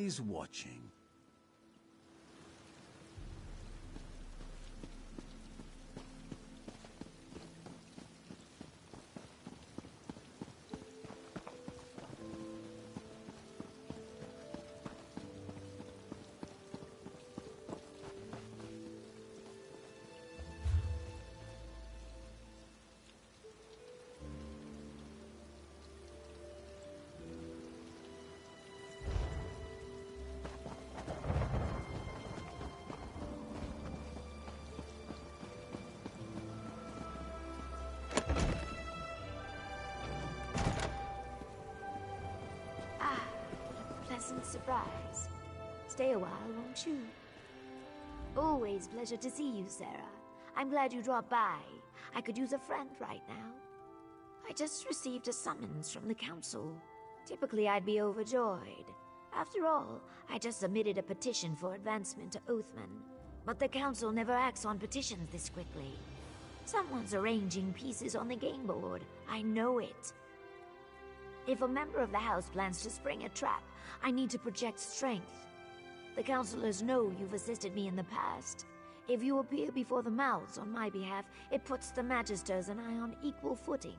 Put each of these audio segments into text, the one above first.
always watching. Pleasant surprise. Stay a while, won't you? Always pleasure to see you, Sarah. I'm glad you dropped by. I could use a friend right now. I just received a summons from the council. Typically, I'd be overjoyed. After all, I just submitted a petition for advancement to Oathman. But the council never acts on petitions this quickly. Someone's arranging pieces on the game board. I know it. If a member of the house plans to spring a trap, I need to project strength. The councilors know you've assisted me in the past. If you appear before the mouths on my behalf, it puts the Magisters and I on equal footing.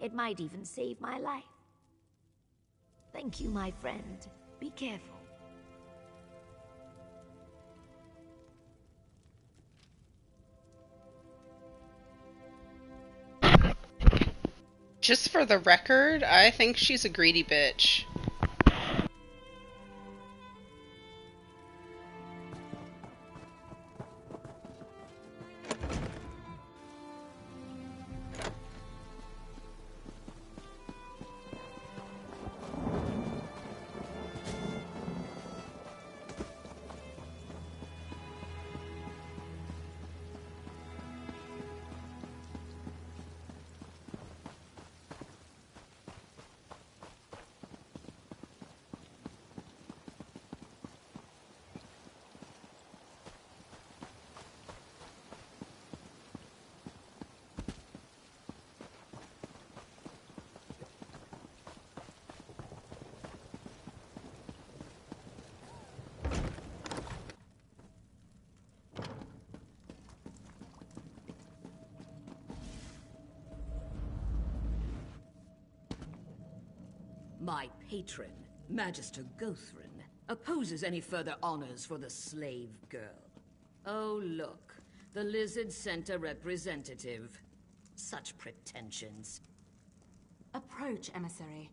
It might even save my life. Thank you, my friend. Be careful. Just for the record, I think she's a greedy bitch. My patron, Magister Gothrin, opposes any further honors for the slave girl. Oh, look. The Lizard sent a representative. Such pretensions. Approach, emissary.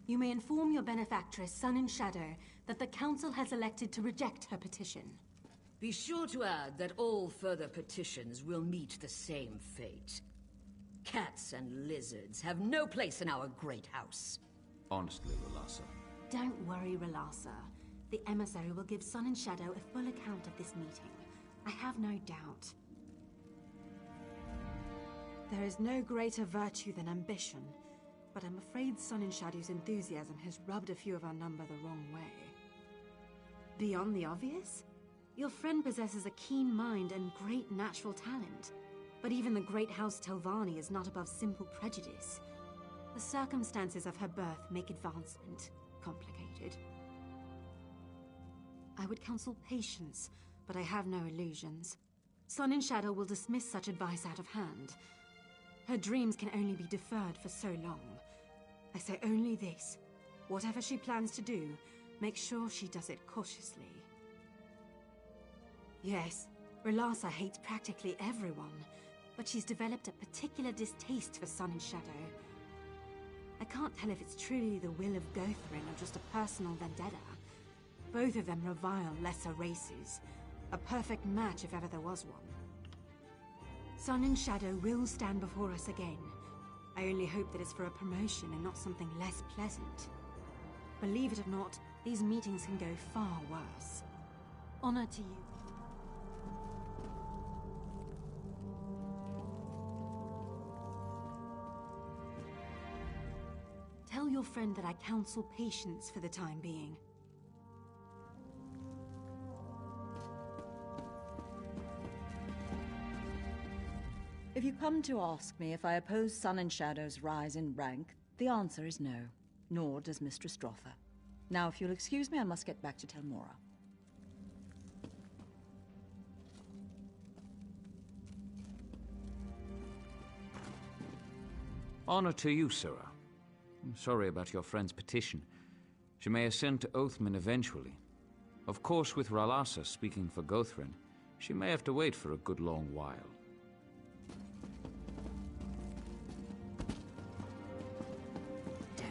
You may inform your benefactress, Sun in Shadow, that the Council has elected to reject her petition. Be sure to add that all further petitions will meet the same fate. Cats and lizards have no place in our great house. Honestly, Relassa. Don't worry, Relassa. The emissary will give Sun and Shadow a full account of this meeting. I have no doubt. There is no greater virtue than ambition, but I'm afraid Sun and Shadow's enthusiasm has rubbed a few of our number the wrong way. Beyond the obvious, your friend possesses a keen mind and great natural talent, but even the great House Telvanni is not above simple prejudice. The circumstances of her birth make advancement complicated. I would counsel patience, but I have no illusions. Sun and Shadow will dismiss such advice out of hand. Her dreams can only be deferred for so long. I say only this. Whatever she plans to do, make sure she does it cautiously. Yes, Relassa hates practically everyone, but she's developed a particular distaste for Sun and Shadow. I can't tell if it's truly the will of Gothrin or just a personal vendetta. Both of them revile lesser races. A perfect match if ever there was one. Sun and Shadow will stand before us again. I only hope that it's for a promotion and not something less pleasant. Believe it or not, these meetings can go far worse. Honor to you. Tell your friend that I counsel patience for the time being. If you come to ask me if I oppose Sun and Shadow's rise in rank, the answer is no, nor does Mistress Droffer. Now, if you'll excuse me, I must get back to Telmora. Honor to you, Sirrah. I'm sorry about your friend's petition. She may ascend to Oathman eventually. Of course, with Ralasa speaking for Gothrin, she may have to wait for a good long while. Damn.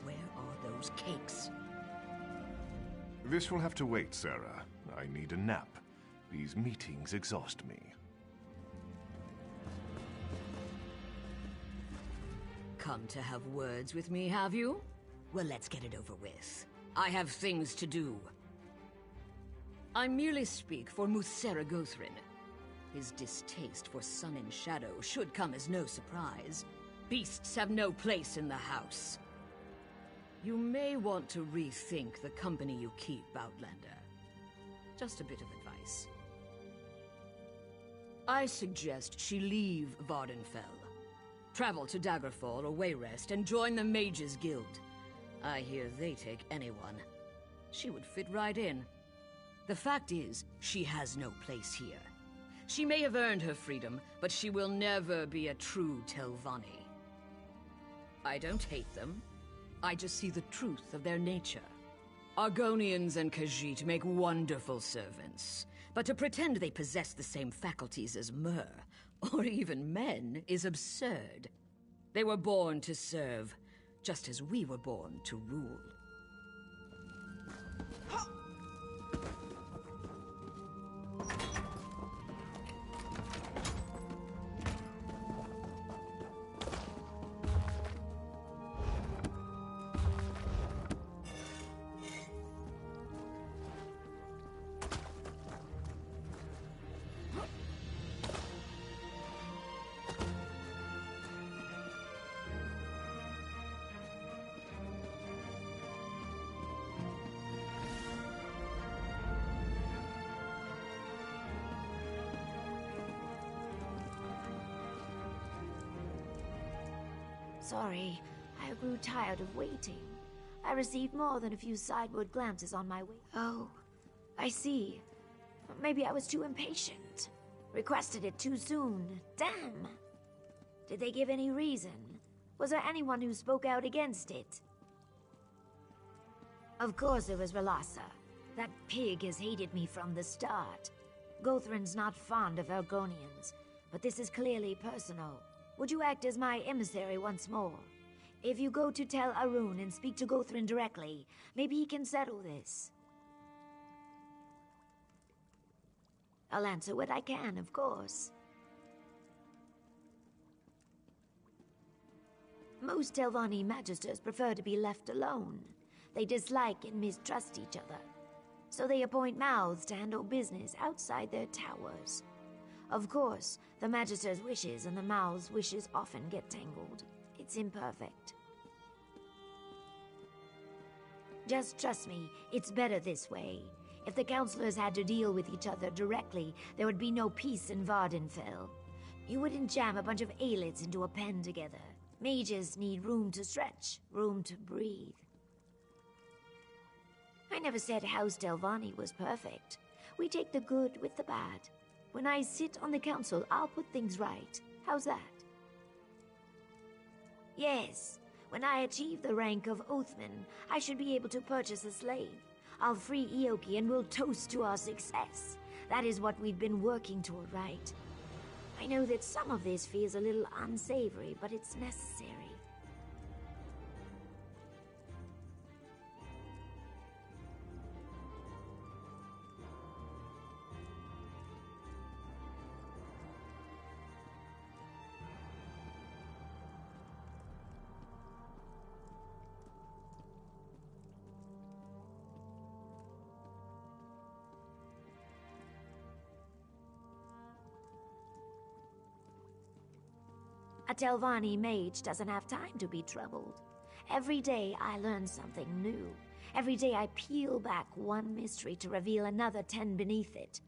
Where are those cakes? This will have to wait, Sarah. I need a nap. These meetings exhaust me. Come to have words with me, have you? Well, let's get it over with. I have things to do. I merely speak for Muthsera Gothrin. His distaste for Sun and Shadow should come as no surprise. Beasts have no place in the house. You may want to rethink the company you keep, Outlander. Just a bit of advice. I suggest she leave Vardenfell. Travel to Daggerfall or Wayrest and join the Mages Guild. I hear they take anyone. She would fit right in. The fact is, she has no place here. She may have earned her freedom, but she will never be a true Telvanni. I don't hate them. I just see the truth of their nature. Argonians and Khajiit make wonderful servants, but to pretend they possess the same faculties as Mer, or even men, is absurd. They were born to serve, just as we were born to rule. Sorry, I grew tired of waiting. I received more than a few sideward glances on my way. Oh, I see. Maybe I was too impatient. Requested it too soon. Damn! Did they give any reason? Was there anyone who spoke out against it? Of course it was Ralasa. That pig has hated me from the start. Gothrin's not fond of Argonians, but this is clearly personal. Would you act as my emissary once more? If you go to Tel Arun and speak to Gothrin directly, maybe he can settle this. I'll answer what I can, of course. Most Telvanni magisters prefer to be left alone. They dislike and mistrust each other, so they appoint mouths to handle business outside their towers. Of course, the Magister's wishes and the mouth's wishes often get tangled. It's imperfect. Just trust me, it's better this way. If the counselors had to deal with each other directly, there would be no peace in Vardenfell. You wouldn't jam a bunch of aelits into a pen together. Mages need room to stretch, room to breathe. I never said House Telvanni was perfect. We take the good with the bad. When I sit on the council, I'll put things right. How's that? Yes, when I achieve the rank of Oathman, I should be able to purchase a slave. I'll free Ioki and we'll toast to our success. That is what we've been working toward, right? I know that some of this feels a little unsavory, but it's necessary. A Telvanni mage doesn't have time to be troubled. Every day I learn something new. Every day I peel back one mystery to reveal another 10 beneath it.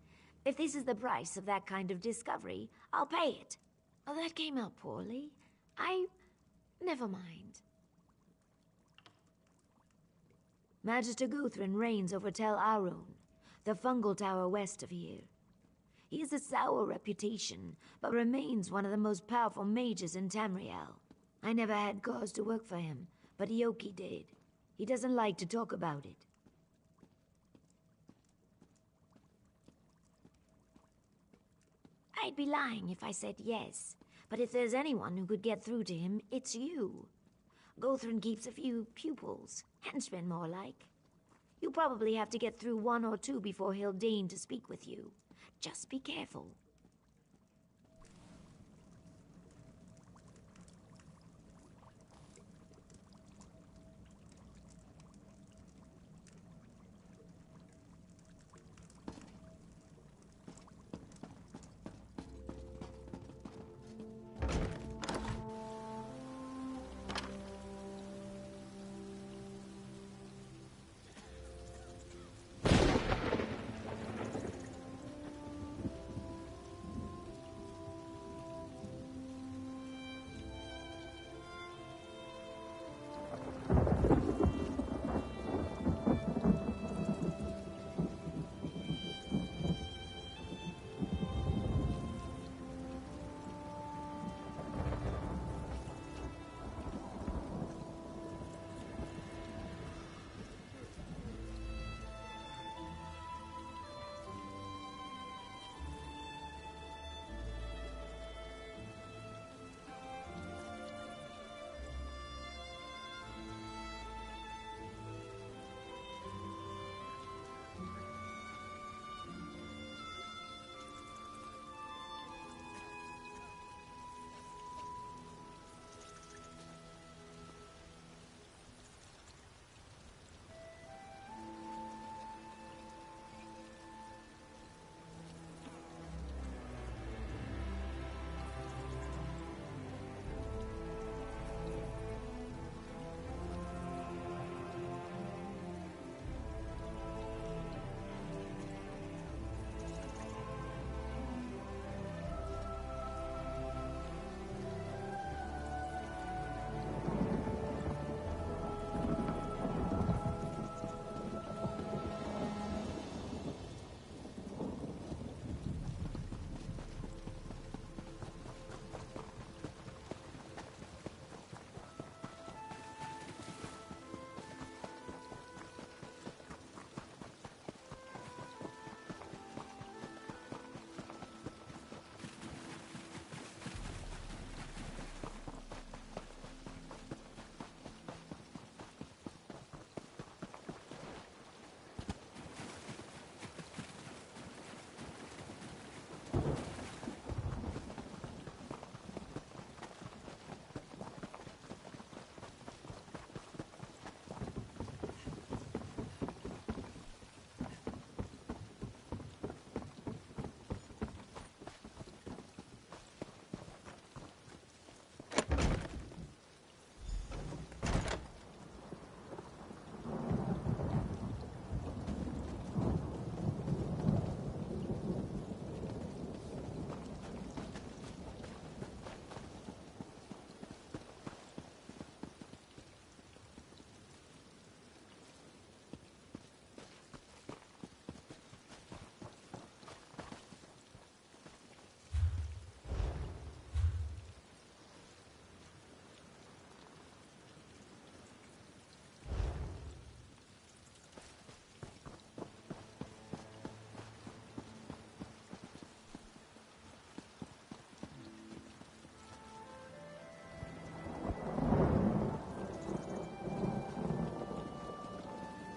If this is the price of that kind of discovery, I'll pay it. Oh, that came out poorly. Never mind. Magister Guthrin reigns over Tel Arun, the fungal tower west of here. He has a sour reputation, but remains one of the most powerful mages in Tamriel. I never had cause to work for him, but Ioki did. He doesn't like to talk about it. I'd be lying if I said yes, but if there's anyone who could get through to him, it's you. Guthrin keeps a few pupils, henchmen more like. You probably have to get through one or two before he'll deign to speak with you. Just be careful.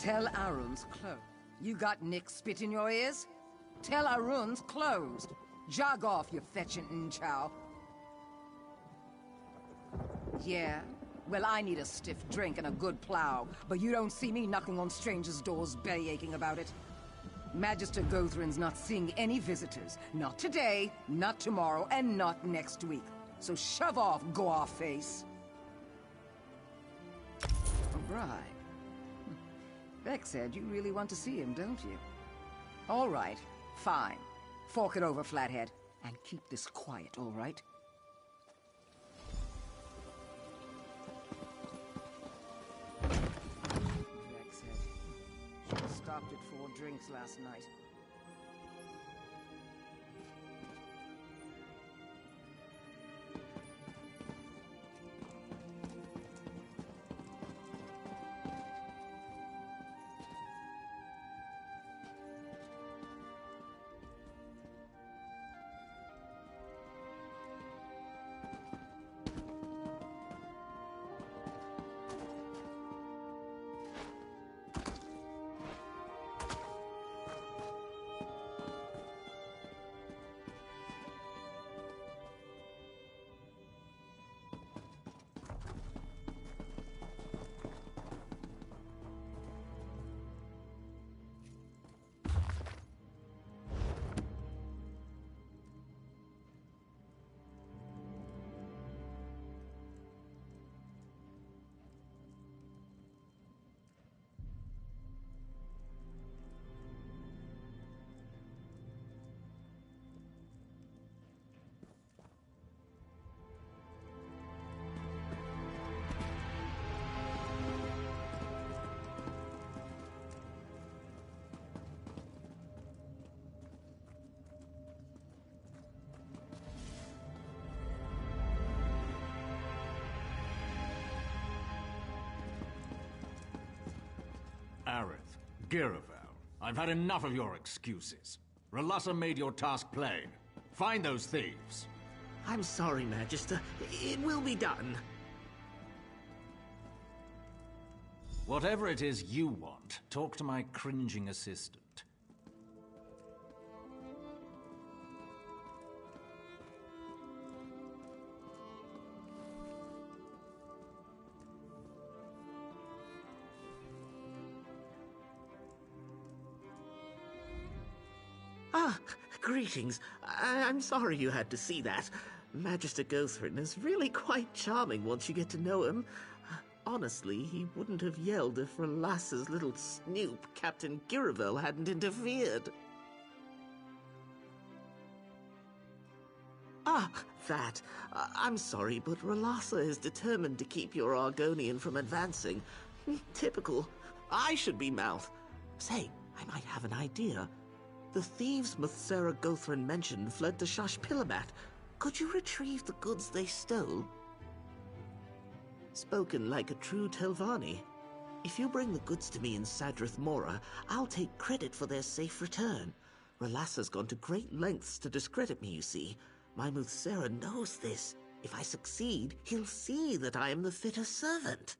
Tel Arun's closed. You got Nick spit in your ears? Tel Arun's closed. Jog off, you fetching chow. Yeah? Well, I need a stiff drink and a good plow, but you don't see me knocking on strangers' doors belly aching about it. Magister Guthrin's not seeing any visitors. Not today, not tomorrow, and not next week. So shove off, go-off-face. A bribe. Beck said you really want to see him, don't you? All right, fine. Fork it over, Flathead. And keep this quiet, all right? Beck said stopped at 4 drinks last night. Aerith, Giravel, I've had enough of your excuses. Ralassa made your task plain. Find those thieves. I'm sorry, Magister. It will be done. Whatever it is you want, talk to my cringing assistant. Ah, greetings. I'm sorry you had to see that. Magister Gothrin is really quite charming once you get to know him. Honestly, he wouldn't have yelled if Ralassa's little snoop, Captain Giravel, hadn't interfered. Ah, that. I'm sorry, but Ralassa is determined to keep your Argonian from advancing. Typical. I should be mouth. Say, I might have an idea. The thieves Muthsera Gothrin mentioned fled to Shashpilamat. Could you retrieve the goods they stole? Spoken like a true Telvanni. If you bring the goods to me in Sadrith Mora, I'll take credit for their safe return. Ralassa's gone to great lengths to discredit me, you see. My Muthsera knows this. If I succeed, he'll see that I am the fitter servant.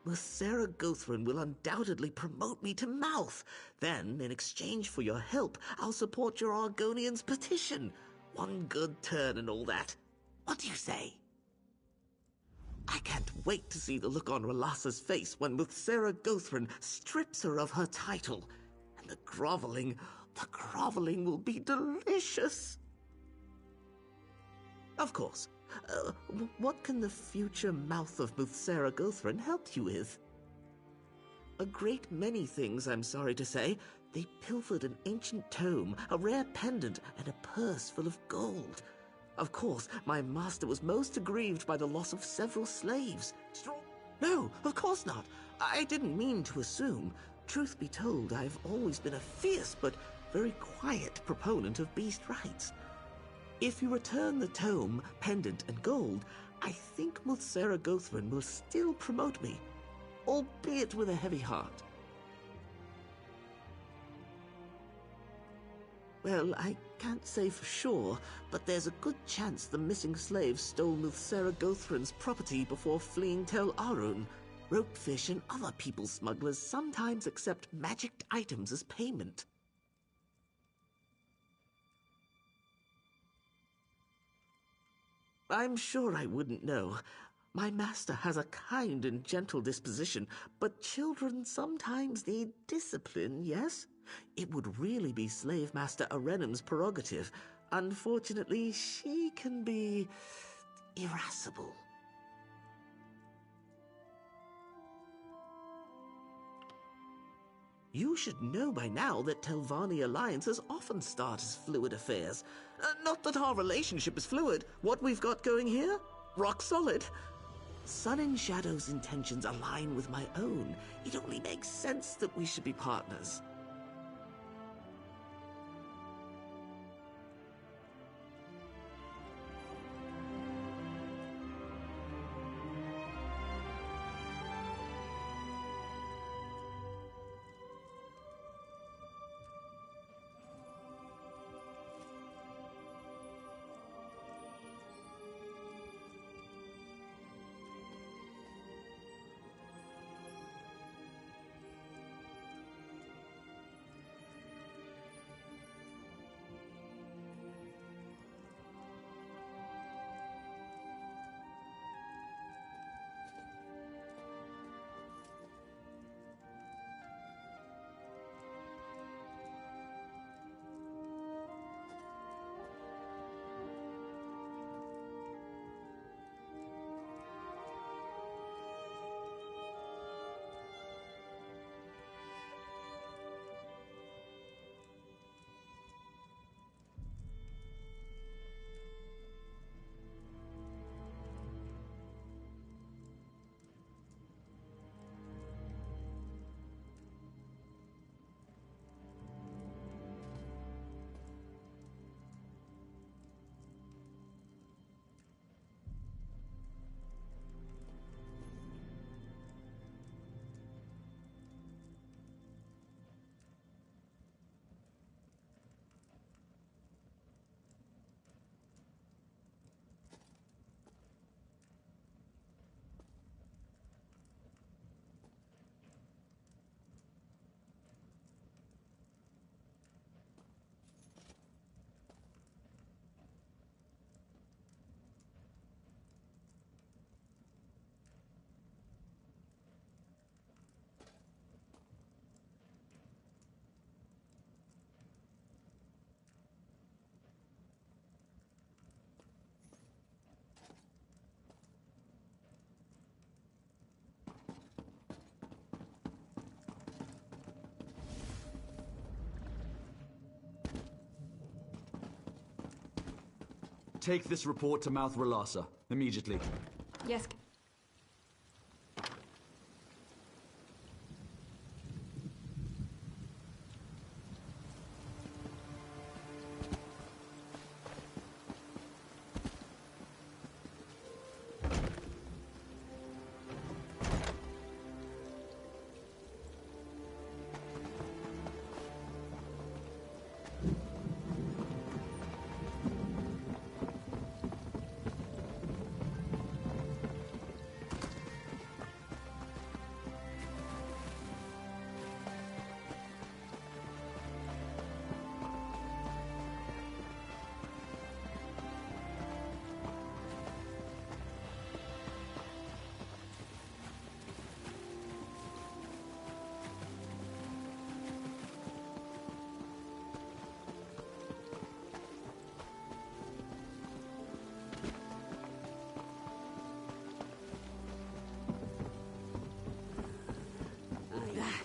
Muthsera Gothrin will undoubtedly promote me to mouth. Then, in exchange for your help, I'll support your Argonian's petition. One good turn and all that. What do you say? I can't wait to see the look on Ralassa's face when Muthsera Gothrin strips her of her title. And the groveling will be delicious. Of course. What can the future mouth of Muthsera Gothrin help you with? A great many things, I'm sorry to say. They pilfered an ancient tome, a rare pendant, and a purse full of gold. Of course, my master was most aggrieved by the loss of several slaves. No, of course not. I didn't mean to assume. Truth be told, I've always been a fierce but very quiet proponent of beast rights. If you return the tome, pendant, and gold, I think Muthsera Gothrin will still promote me, albeit with a heavy heart. Well, I can't say for sure, but there's a good chance the missing slaves stole Muthsera Gothrin's property before fleeing Tel Arun. Ropefish and other people smugglers sometimes accept magicked items as payment. I'm sure I wouldn't know. My master has a kind and gentle disposition, but children sometimes need discipline, yes? It would really be Slave Master Arenum's prerogative. Unfortunately, she can be irascible. You should know by now that Telvanni alliances often start as fluid affairs. Not that our relationship is fluid. What we've got going here? Rock solid. Sun and Shadow's intentions align with my own. It only makes sense that we should be partners. Take this report to Mouth Relasa, immediately. Yes.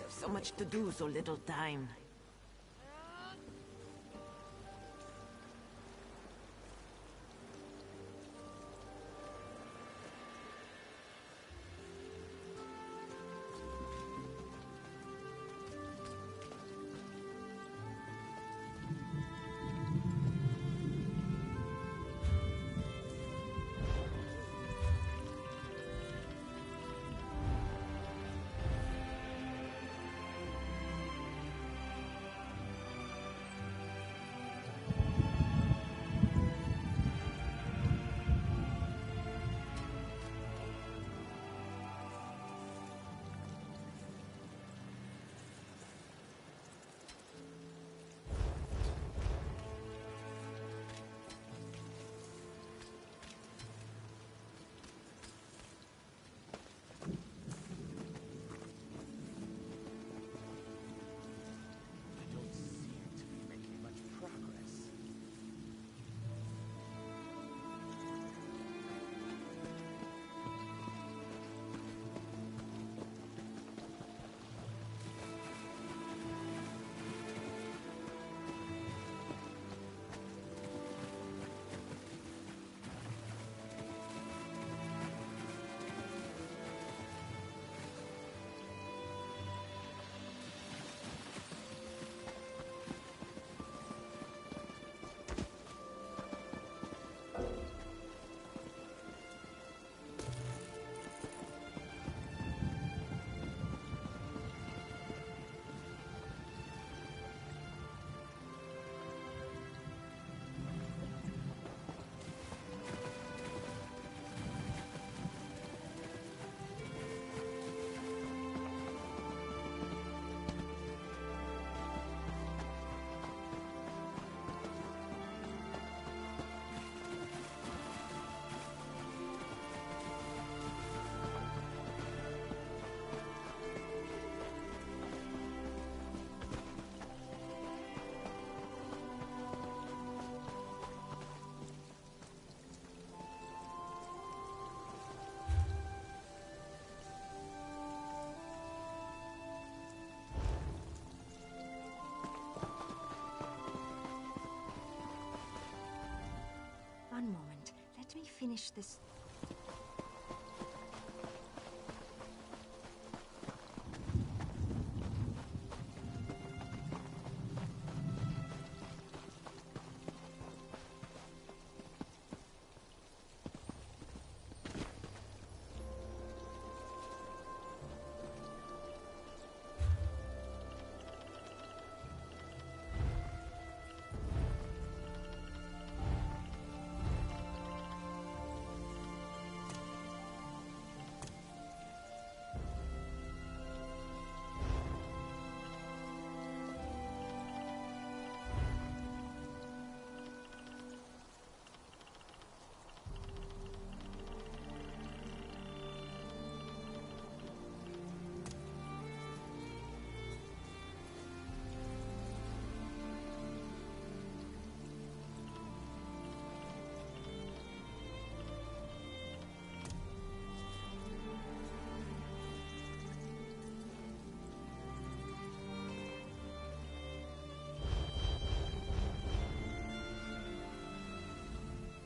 So much to do, so little time. finish this.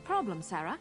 Problem, Sarah?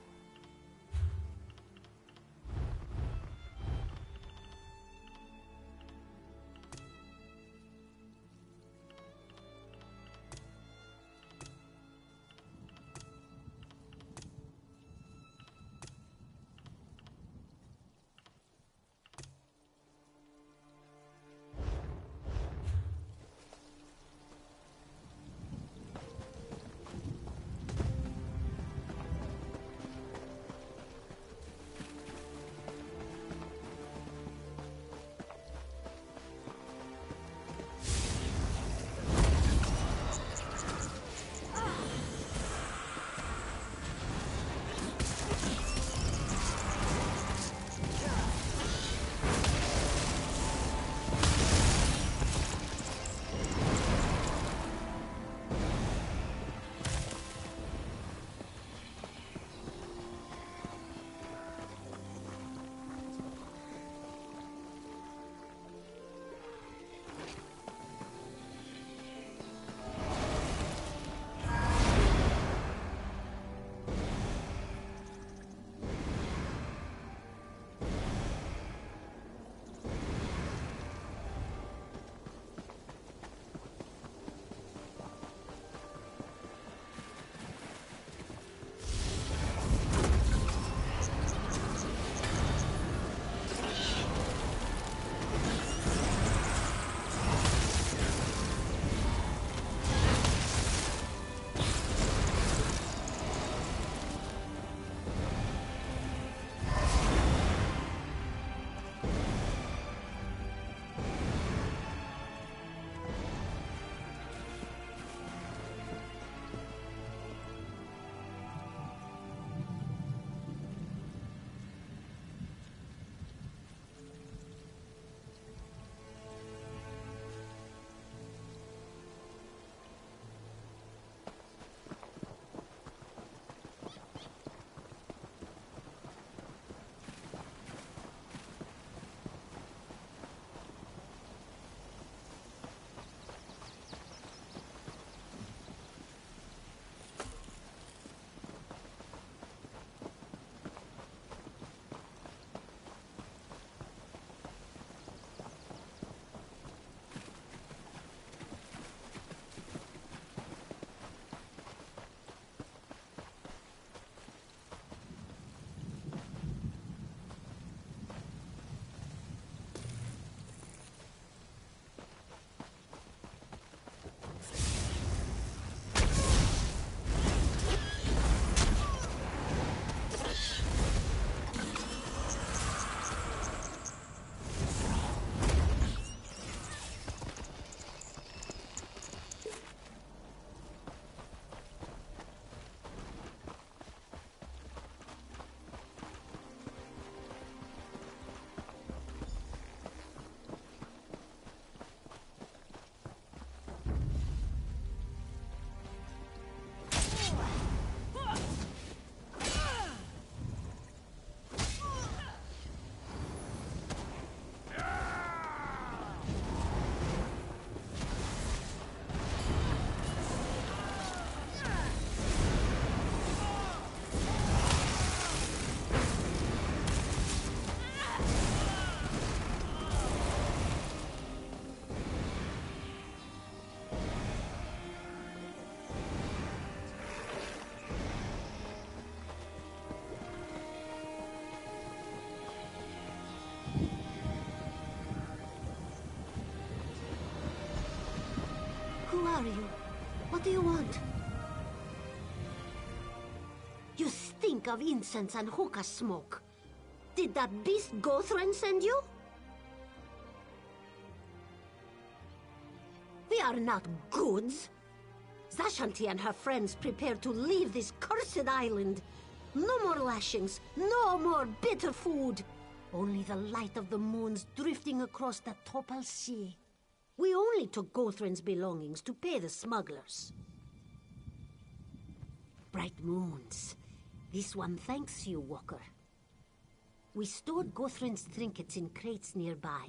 are you? What do you want? You stink of incense and hookah smoke. Did that beast Gothran send you? We are not goods. Zashanti and her friends prepare to leave this cursed island. No more lashings, no more bitter food. Only the light of the moons drifting across the Topal Sea. We only took Gothran's belongings to pay the smugglers. Bright moons. This one thanks you, Walker. We stored Gothran's trinkets in crates nearby.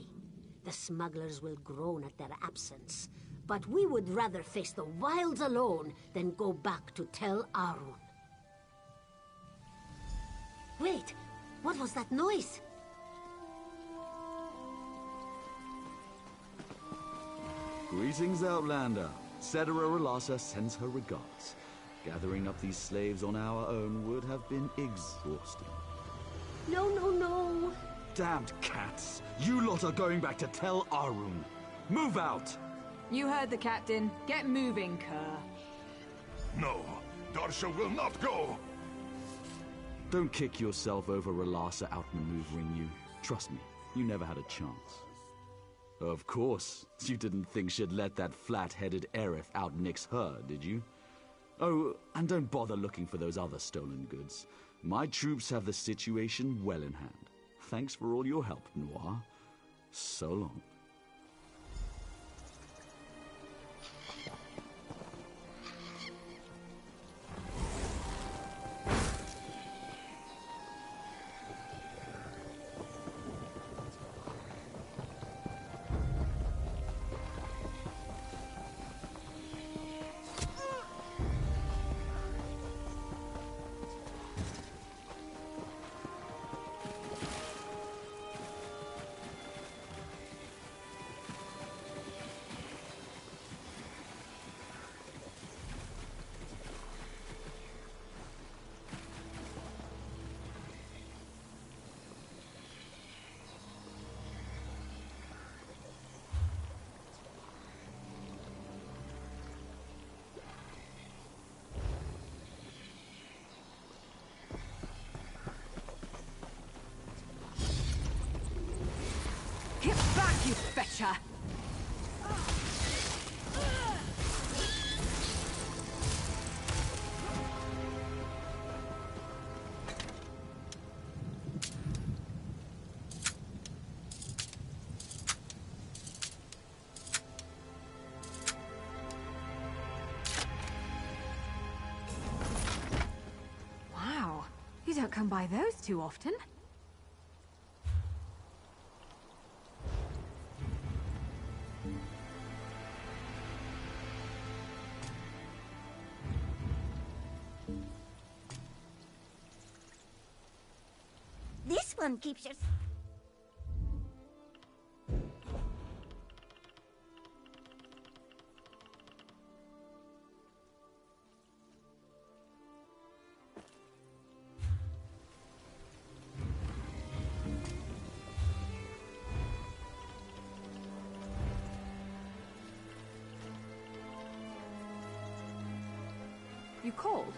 The smugglers will groan at their absence. But we would rather face the wilds alone than go back to Tel Arun. Wait, what was that noise? Greetings, Outlander. Cetera Relasa sends her regards. Gathering up these slaves on our own would have been exhausting. No, no, no. Damned cats! You lot are going back to Tel Arun. Move out! You heard the captain. Get moving, Kerr. No, Darsha will not go! Don't kick yourself over Relasa outmaneuvering you. Trust me, you never had a chance. Of course, you didn't think she'd let that flat-headed Aerith outnix her, did you? Oh, and don't bother looking for those other stolen goods. My troops have the situation well in hand. Thanks for all your help, Noir. So long. Get back, you fetcher! Wow, you don't come by those too often. This one keeps your... You called?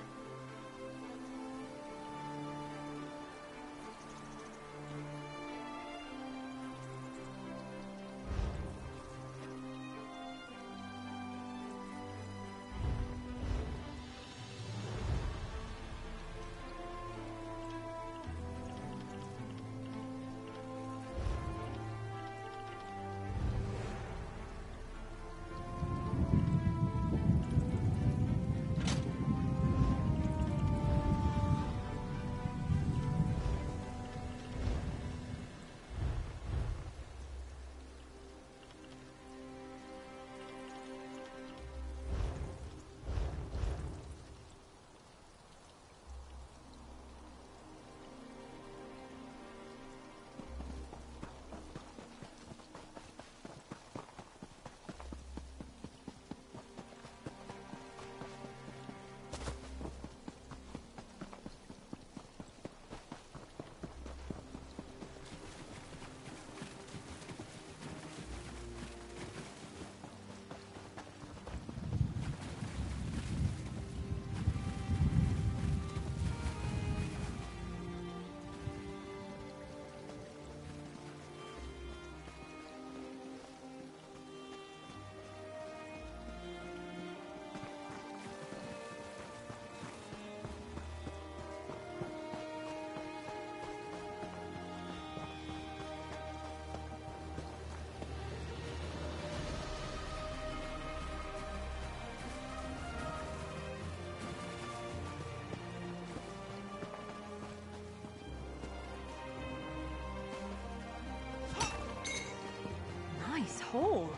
fall.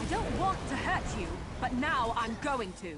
I don't want to hurt you, but now I'm going to.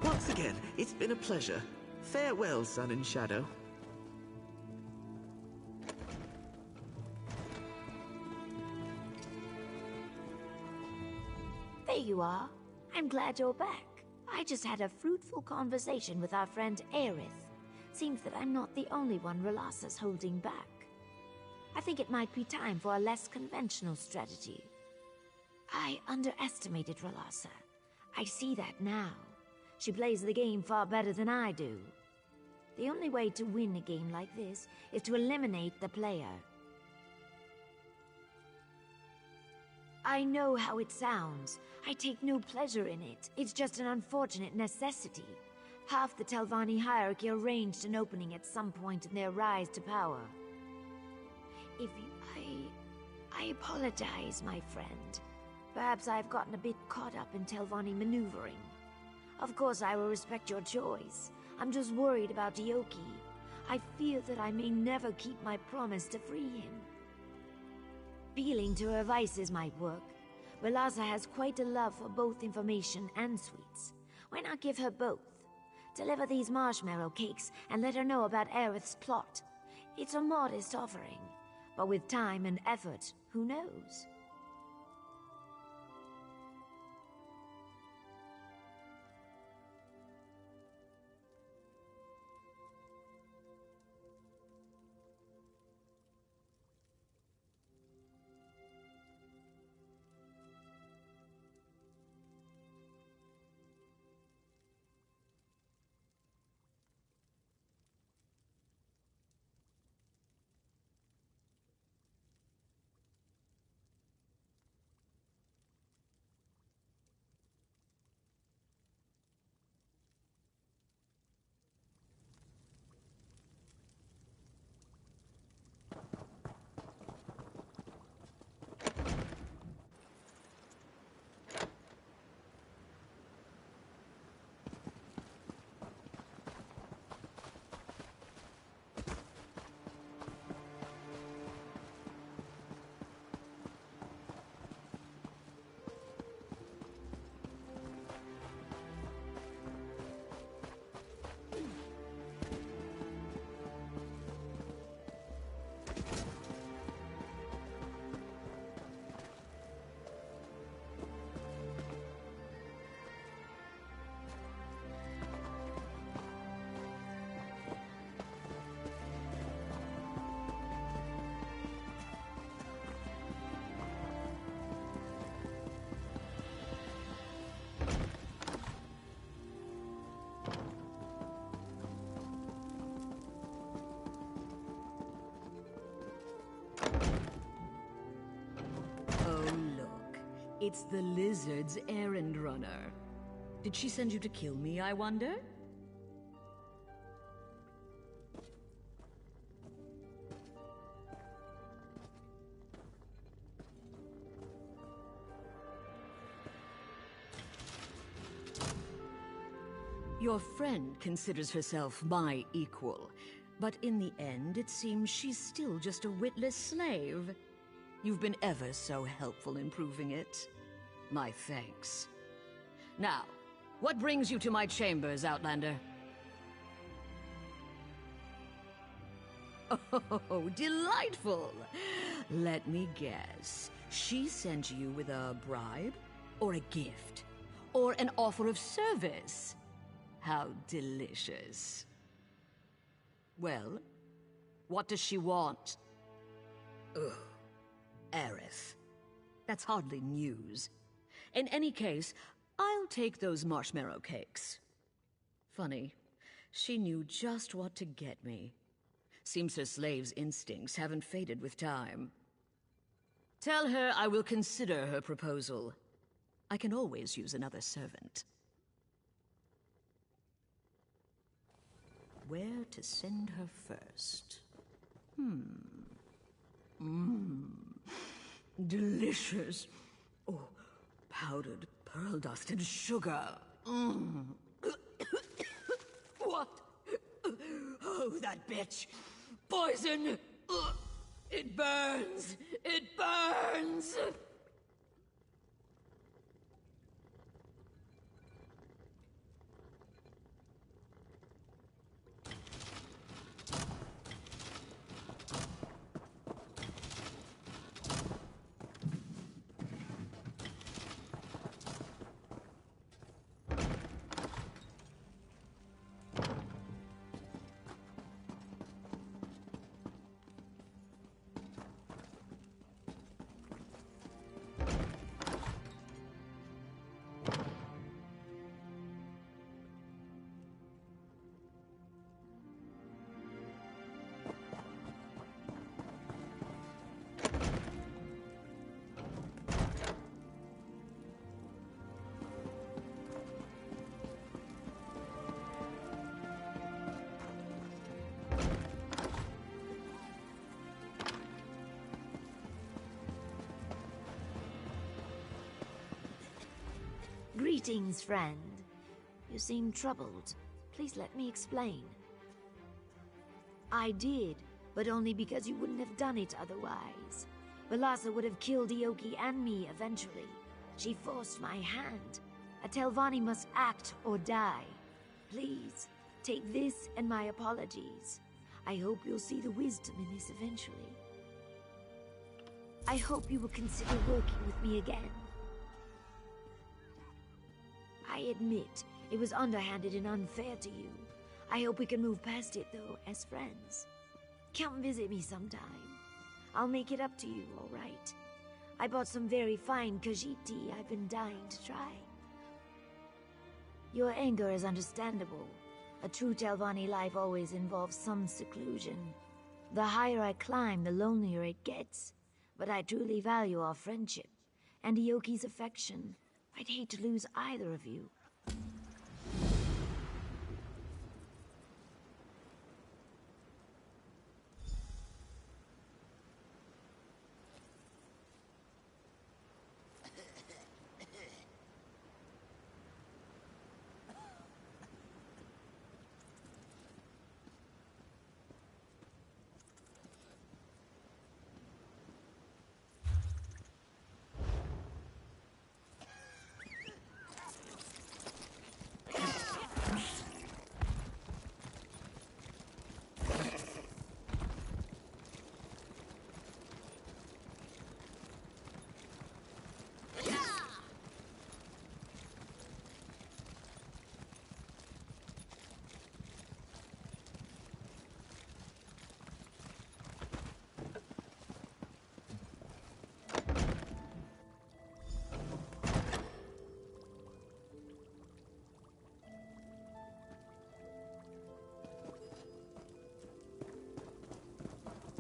Once again, it's been a pleasure. Farewell, Sun and Shadow. There you are. I'm glad you're back. I just had a fruitful conversation with our friend Aerith. Seems that I'm not the only one Relassa's holding back. I think it might be time for a less conventional strategy. I underestimated Relassa. I see that now. She plays the game far better than I do. The only way to win a game like this is to eliminate the player. I know how it sounds. I take no pleasure in it. It's just an unfortunate necessity. Half the Telvanni hierarchy arranged an opening at some point in their rise to power. I apologize, my friend. Perhaps I've gotten a bit caught up in Telvanni maneuvering. Of course, I will respect your choice. I'm just worried about Yoki. I fear that I may never keep my promise to free him. Appealing to her vices might work. Relassa has quite a love for both information and sweets. Why not give her both? Deliver these marshmallow cakes and let her know about Aerith's plot. It's a modest offering, but with time and effort, who knows? It's the lizard's errand runner. Did she send you to kill me, I wonder? Your friend considers herself my equal, but in the end, it seems she's still just a witless slave. You've been ever so helpful in proving it. My thanks. Now, what brings you to my chambers, Outlander? Oh, delightful! Let me guess. She sent you with a bribe? Or a gift? Or an offer of service? How delicious. Well, what does she want? Ugh, Aerith. That's hardly news. In any case, I'll take those marshmallow cakes. Funny, she knew just what to get me. Seems her slave's instincts haven't faded with time. Tell her I will consider her proposal. I can always use another servant. Where to send her first? Delicious. Oh, powdered pearl dust and sugar. What? Oh, that bitch. Poison! It burns! It burns! Greetings, friend. You seem troubled. Please let me explain. I did, but only because you wouldn't have done it otherwise. Velasa would have killed Ioki and me eventually. She forced my hand. A Telvanni must act or die. Please, take this and my apologies. I hope you'll see the wisdom in this eventually. I hope you will consider working with me again. I admit, it was underhanded and unfair to you. I hope we can move past it, though, as friends. Come visit me sometime. I'll make it up to you, all right? I bought some very fine Khajiit I've been dying to try. Your anger is understandable. A true Telvanni life always involves some seclusion. The higher I climb, the lonelier it gets. But I truly value our friendship, and Ioki's affection. I'd hate to lose either of you.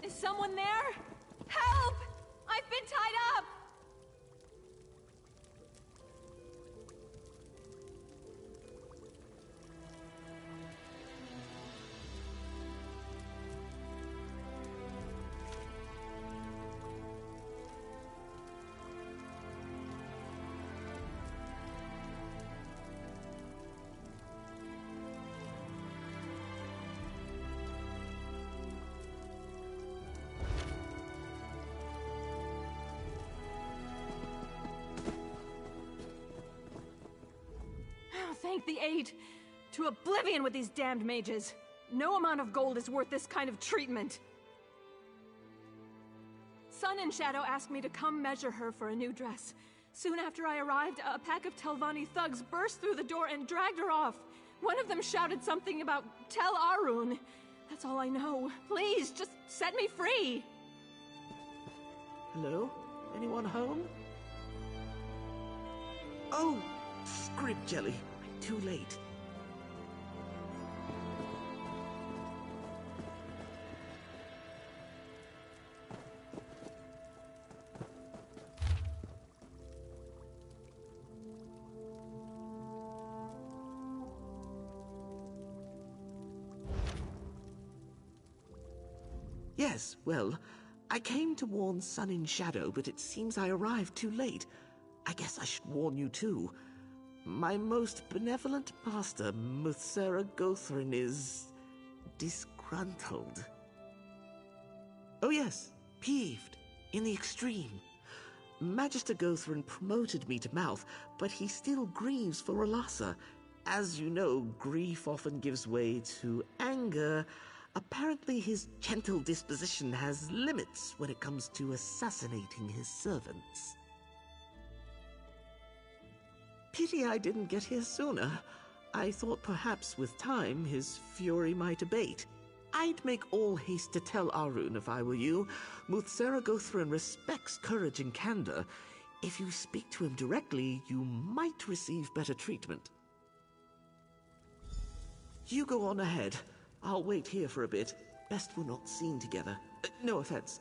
Is someone there? Help! I've been tied up! the aid. To oblivion with these damned mages. No amount of gold is worth this kind of treatment. Sun and Shadow asked me to come measure her for a new dress. Soon after I arrived, a pack of Telvanni thugs burst through the door and dragged her off. One of them shouted something about Tel Arun. That's all I know. Please, just set me free! Hello? Anyone home? Oh, scrib jelly. Too late. Yes, well, I came to warn Sun in Shadow, but it seems I arrived too late. I guess I should warn you too. My most benevolent master, Muthsera Gothrin, is disgruntled. Oh yes, peeved, in the extreme. Magister Gothrin promoted me to mouth, but he still grieves for R'hllasa. As you know, grief often gives way to anger. Apparently his gentle disposition has limits when it comes to assassinating his servants. Pity I didn't get here sooner. I thought perhaps with time his fury might abate. I'd make all haste to tell Arun if I were you. Muthsera Gothrin respects courage and candor. If you speak to him directly, you might receive better treatment. You go on ahead. I'll wait here for a bit. Best we're not seen together. No offense.